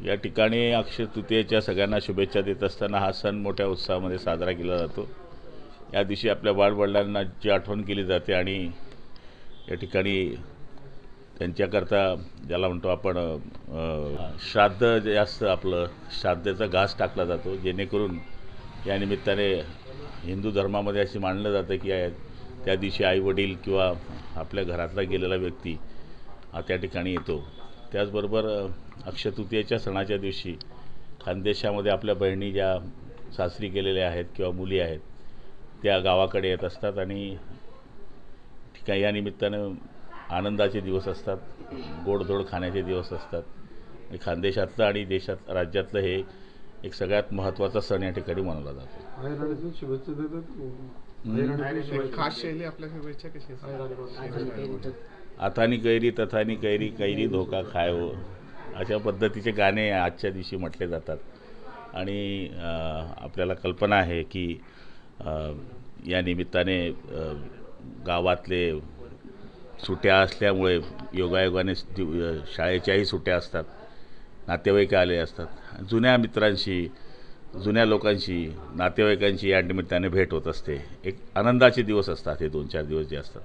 या ठिकाणी अक्षय तृतीयेच्या सगळ्यांना शुभेच्छा देत असताना हा सण मोठ्या उत्साहामध्ये साजरा केला जातो। या दिवशी आपल्या बाळवडिलांना जी आठवण केली जाते आणि या ठिकाणी त्यांच्याकरता ज्याला म्हणतो आपण श्राद्ध जे असतं आपलं श्राद्धेचा घास टाकला जातो, जेणेकरून या निमित्ताने हिंदू धर्मामध्ये असे मानलं जातं की त्या दिवशी आईवडील किंवा आपल्या घरातला गेलेला व्यक्ती हा त्या ठिकाणी येतो। त्याचबरोबर अक्षय तृतीयेच्या सणाच्या दिवशी खानदेशामध्ये आपल्या बहिणी ज्या सासरी गेलेल्या आहेत किंवा मुली आहेत त्या गावाकडे येत असतात आणि ठिकाणी या निमित्तानं आनंदाचे दिवस असतात, गोडधोड खाण्याचे दिवस असतात। खानदेशातलं आणि देशात राज्यातलं हे एक सगळ्यात महत्त्वाचा सण या ठिकाणी मानला जातो। खास शैली आपल्या शुभेच्छा कशी असते? अथानी कैरी तथानी कैरी कैरी धोका खाय हो, अशा पद्धतीचे गाणे आजच्या दिवशी म्हटले जातात। आणि आपल्याला कल्पना आहे की या निमित्ताने गावातले सुट्या असल्यामुळे योगायोगाने शाळेच्याही सुट्या असतात, नातेवाईक आले असतात, जुन्या मित्रांशी जुन्या लोकांशी नातेवाईकांची या निमित्ताने भेट होत असते। एक आनंदाचे दिवस असतात हे 2-4 दिवस जे असतात।